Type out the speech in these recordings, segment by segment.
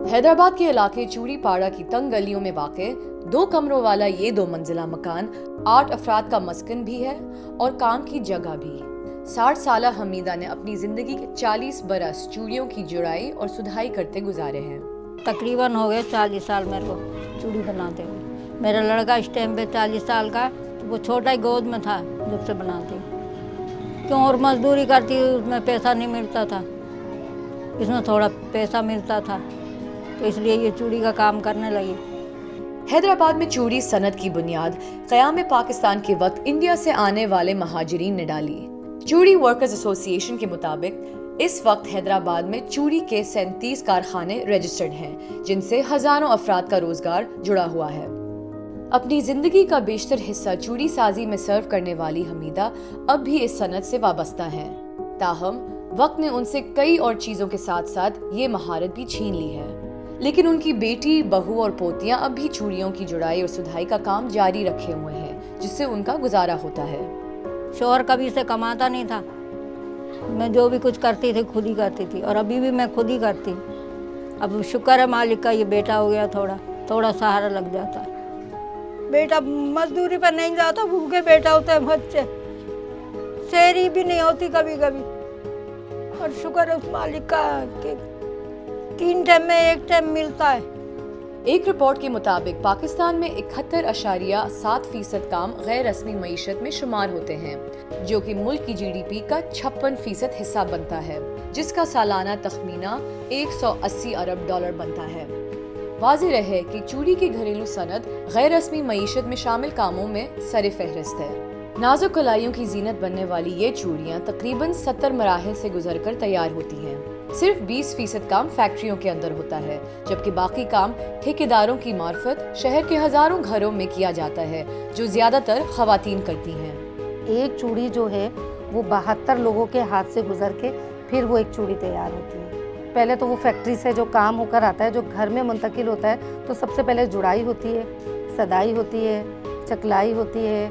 हैदराबाद के इलाके चूड़ीपाड़ा की तंग गलियों में वाक़े 2 कमरों वाला ये 2 मंजिला मकान 8 अफराद का मस्कन भी है और काम की जगह भी। 60 साला हमीदा ने अपनी जिंदगी के 40 बरस चूड़ियों की जुड़ाई और सुधाई करते गुजारे हैं। तकरीबन हो गए 40 साल मेरे को चूड़ी बनाते हुए। मेरा लड़का इस टाइम पे 40 साल का, तो वो छोटा ही गोद में था जब से बनाती। क्यों और मजदूरी करती, उसमें पैसा नहीं मिलता था, इसमें थोड़ा पैसा मिलता था, तो इसलिए ये चूड़ी का काम करने लगी। हैदराबाद में चूड़ी सनत की बुनियाद क़याम पाकिस्तान के वक्त इंडिया से आने वाले महाजिरीन ने डाली। चूड़ी वर्कर्स एसोसिएशन के मुताबिक इस वक्त हैदराबाद में चूड़ी के 37 कारखाने रजिस्टर्ड हैं, जिनसे हजारों अफराद का रोजगार जुड़ा हुआ है। अपनी जिंदगी का बेशतर हिस्सा चूड़ी साजी में सर्व करने वाली हमीदा अब भी इस सनत से वाबस्ता हैं। ताहम वक्त ने उनसे कई और चीजों के साथ साथ ये महारत भी छीन ली है, लेकिन उनकी बेटी, बहू और पोतियां अब भी चूड़ियों की जुड़ाई और सुधाई का काम जारी रखे हुए हैं, जिससे उनका गुजारा होता है। शोहर कभी से कमाता नहीं था, मैं जो भी कुछ करती थी खुद ही करती थी, और अभी भी मैं खुद ही करती। अब शुक्र है मालिक का, ये बेटा हो गया, थोड़ा सहारा लग जाता है। बेटा मजदूरी पर नहीं जाता, भूखे बेटा होता है, बच्चे सेरी भी नहीं होती कभी कभी, और शुक्र है उस मालिक का कि 3 टाइम में 1 टाइम मिलता है। एक रिपोर्ट के मुताबिक पाकिस्तान में 71.7% काम गैर रस्मी मईशत में शुमार होते हैं, जो कि मुल्क की GDP का 56% हिस्सा बनता है, जिसका सालाना तखमीना 180 अरब डॉलर बनता है। वाज़ेह रहे कि चूड़ी की घरेलू सनत गैर रस्मी मईशत में शामिल कामों में सरे फहरिस्त है। नाजुक कलाइयों की जीनत बनने वाली ये चूड़ियाँ तकरीबन 70 मराहिल से गुजरकर तैयार होती हैं। सिर्फ 20% काम फैक्ट्रियों के अंदर होता है, जबकि बाकी काम ठेकेदारों की मार्फत शहर के हजारों घरों में किया जाता है, जो ज्यादातर खवातीन करती हैं। एक चूड़ी जो है वो 72 लोगों के हाथ से गुजर के फिर वो एक चूड़ी तैयार होती है। पहले तो वो फैक्ट्री से जो काम होकर आता है, जो घर में मुंतकिल होता है, तो सबसे पहले जुड़ाई होती है, सदाई होती है, चकलाई होती है,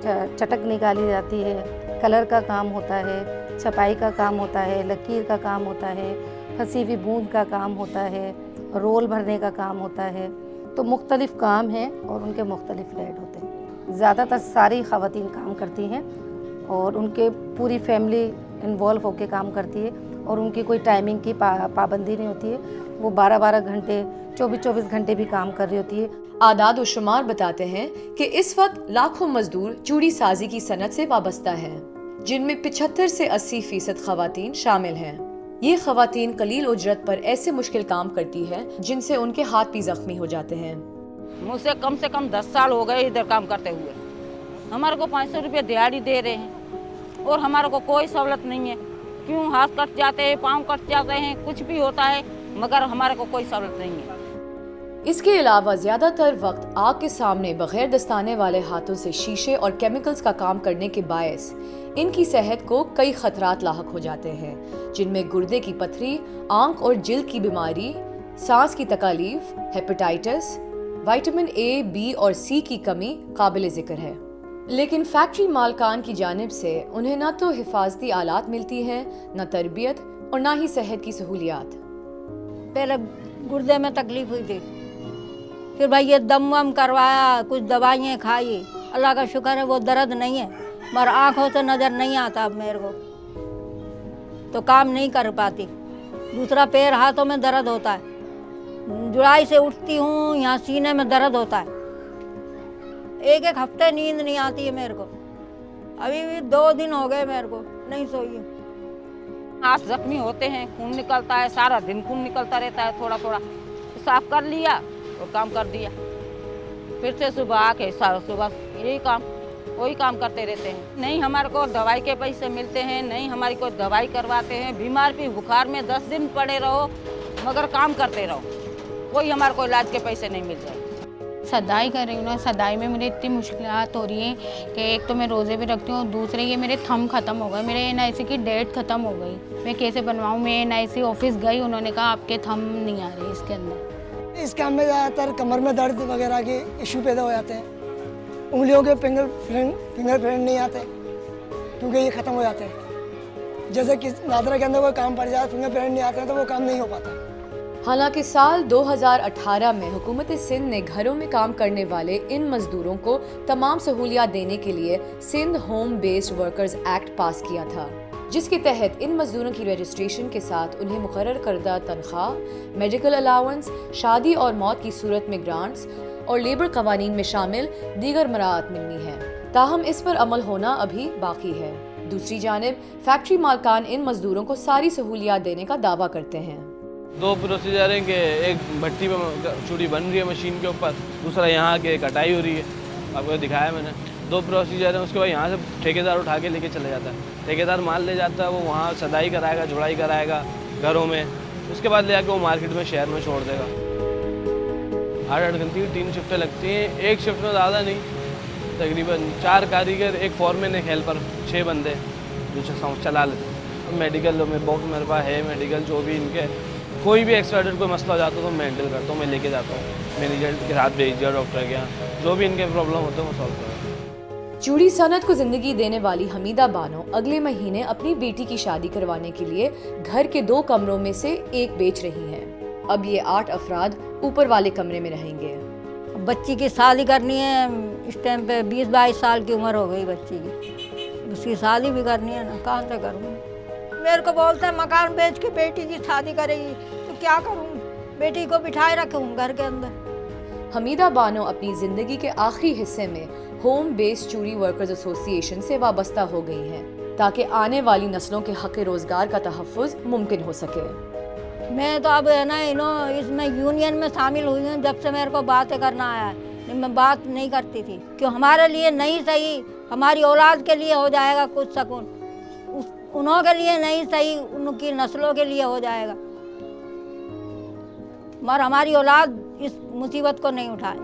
चटक निकाली जाती है, कलर का काम होता है, छपाई का काम होता है, लकीर का काम होता है, फंसी हुई बूंद का काम होता है, रोल भरने का काम होता है। तो मुख्तलिफ काम हैं और उनके मुख्तलिफ रेट होते हैं। ज़्यादातर सारी ख़वातीन काम करती हैं और उनके पूरी फैमिली इन्वॉल्व होकर काम करती है, और उनकी कोई टाइमिंग की पाबंदी नहीं होती है। वो 12-12 घंटे, 24-24 घंटे भी काम कर रही होती है। आदाद और शुमार बताते हैं कि इस वक्त लाखों मजदूर चूड़ी साजी की सनत से वाबस्ता हैं, जिनमें 75 से 80% खवातीन शामिल हैं। ये खवातीन कलील उजरत पर ऐसे मुश्किल काम करती है जिनसे उनके हाथ भी जख्मी हो जाते हैं। मुझसे कम से कम 10 साल हो गए इधर काम करते हुए। हमारे को 500 रुपये दिहाड़ी दे रहे हैं और हमारे को कोई सहूलत नहीं है। क्यों हाथ कट जाते हैं, पाँव कट जाते हैं, कुछ भी होता है, मगर हमारे को कोई सहूलत नहीं है। इसके अलावा ज्यादातर वक्त आग के सामने बगैर दस्ताने वाले हाथों से शीशे और केमिकल्स का काम करने के बायस इनकी सेहत को कई खतरात लाहक हो जाते हैं, जिनमें गुर्दे की पथरी, आंख और जिल्द की बीमारी, सांस की तकलीफ, हेपेटाइटिस, विटामिन A, B और C की कमी काबिल जिक्र है। लेकिन फैक्ट्री मालकान की जानिब से उन्हें न तो हिफाजती आलात मिलती हैं, न तरबियत और न ही सेहत की सहूलियात। पहले गुर्दे में तकलीफ हुई थी, फिर भाई ये दम वम करवाया, कुछ दवाइयाँ खाई, अल्लाह का शुक्र है वो दर्द नहीं है, मगर आँखों से नज़र नहीं आता अब मेरे को, तो काम नहीं कर पाती। दूसरा पैर हाथों में दर्द होता है, जुड़ाई से उठती हूँ यहाँ सीने में दर्द होता है, 1-1 हफ्ते नींद नहीं आती है मेरे को। अभी भी 2 दिन हो गए मेरे को नहीं सोई हूँ। हाथ जख्मी होते हैं, खून निकलता है, सारा दिन खून निकलता रहता है, थोड़ा थोड़ा साफ कर लिया और काम कर दिया। फिर से सुबह आके सुबह यही काम, वही काम करते रहते हैं। नहीं हमारे को दवाई के पैसे मिलते हैं, नहीं हमारी कोई दवाई करवाते हैं। बीमार भी बुखार में 10 दिन पड़े रहो, मगर काम करते रहो, कोई हमारे को इलाज के पैसे नहीं मिल जाए। सदाई कर रही हूँ ना, सदाई में मुझे इतनी मुश्किलात हो रही हैं कि एक तो मैं रोज़े भी रखती हूँ और दूसरे ये मेरे थंब ख़त्म हो गए, मेरे NIC की डेट ख़त्म हो गई। मैं कैसे बनवाऊँ? मैं NIC ऑफिस गई, उन्होंने कहा आपके थंब नहीं आ रहे इसके अंदर। इस काम में ज़्यादातर कमर में दर्द वगैरह के इशू पैदा हो जाते हैं। उंगलियों के फिंगरप्रिंट नहीं आते क्योंकि ये ख़त्म हो जाते हैं। जैसे कि नादरा के अंदर कोई काम पड़ जाए, फिंगरप्रिंट नहीं आते हैं तो वो काम नहीं हो पाता। हालांकि साल 2018 में हुकूमत सिंध ने घरों में काम करने वाले इन मजदूरों को तमाम सहूलियात देने के लिए Sindh home based workers act pass किया था, जिसके तहत इन मजदूरों की रजिस्ट्रेशन के साथ उन्हें मुकर्रर करदा तनख्वाह, मेडिकल अलाउंस, शादी और मौत की सूरत में ग्रांट्स और लेबर कवानीन में शामिल दीगर मराहत मिलनी है। ताहम इस पर अमल होना अभी बाकी है। दूसरी जानिब फैक्ट्री मालकान इन मजदूरों को सारी सहूलियात देने का दावा करते हैं। दो प्रोसीजर हैं कि एक भट्टी में चूड़ी बन रही है मशीन के ऊपर, दूसरा यहाँ के कटाई हो रही है, आपको दिखाया मैंने। दो प्रोसीजर हैं। उसके बाद यहाँ से ठेकेदार उठा के लेके चले जाता है, ठेकेदार माल ले जाता है, वो वहाँ सदाई कराएगा, जुड़ाई कराएगा घरों में, उसके बाद ले आके वो मार्केट में शहर में छोड़ देगा। 8-8 घंटे की 3 शिफ्टें लगती हैं। एक शिफ्ट में ज़्यादा नहीं, तकरीबन 4 कारीगर, एक फॉरमैन, एक हेल्पर, 6 बंदे जो चला लेते हैं। मेडिकल में बॉक्स मेरे पास है, मेडिकल जो भी इनके कोई भी एक्सपायर्ड कोई मसला हो जाता है तो मैं हैंडल करता हूँ, मैं लेके जाता हूँ मैनेजर के साथ, भेज दिया डॉक्टर के यहाँ, जो भी इनके प्रॉब्लम होते हैं वो सॉल्व करता हूँ। चूड़ी सनत को जिंदगी देने वाली हमीदा बानो अगले महीने अपनी बेटी की शादी करवाने के लिए घर के 2 कमरों में से एक बेच रही हैं। अब ये 8 अफराद ऊपर वाले कमरे में रहेंगे। बच्ची की शादी करनी है, इस टाइम पे 20-22 साल की उम्र हो गई बच्ची की, उसकी शादी भी करनी है ना, कहाँ से करूँ। मेरे को बोलते हैं मकान बेच के बेटी की शादी करेगी, तो क्या करूँ, बेटी को बिठाए रखूँ घर के अंदर। हमीदा बानो अपनी जिंदगी के आखिरी हिस्से में होम बेस्ड चूड़ी वर्कर्स एसोसिएशन से वाबस्ता हो गई हैं, ताकि आने वाली नस्लों के हक रोजगार का तहफ़्फ़ुज़ मुमकिन हो सके। मैं तो अब है ना इसमें यूनियन में शामिल हुई हूँ जब से मेरे को बातें करना आया है। मैं बात नहीं करती थी, क्यों हमारे लिए नहीं सही, हमारी औलाद के लिए हो जाएगा कुछ सकून, उन्हों के लिए नहीं सही, उनकी नस्लों के लिए हो जाएगा, मगर हमारी औलाद इस मुसीबत को नहीं उठाए।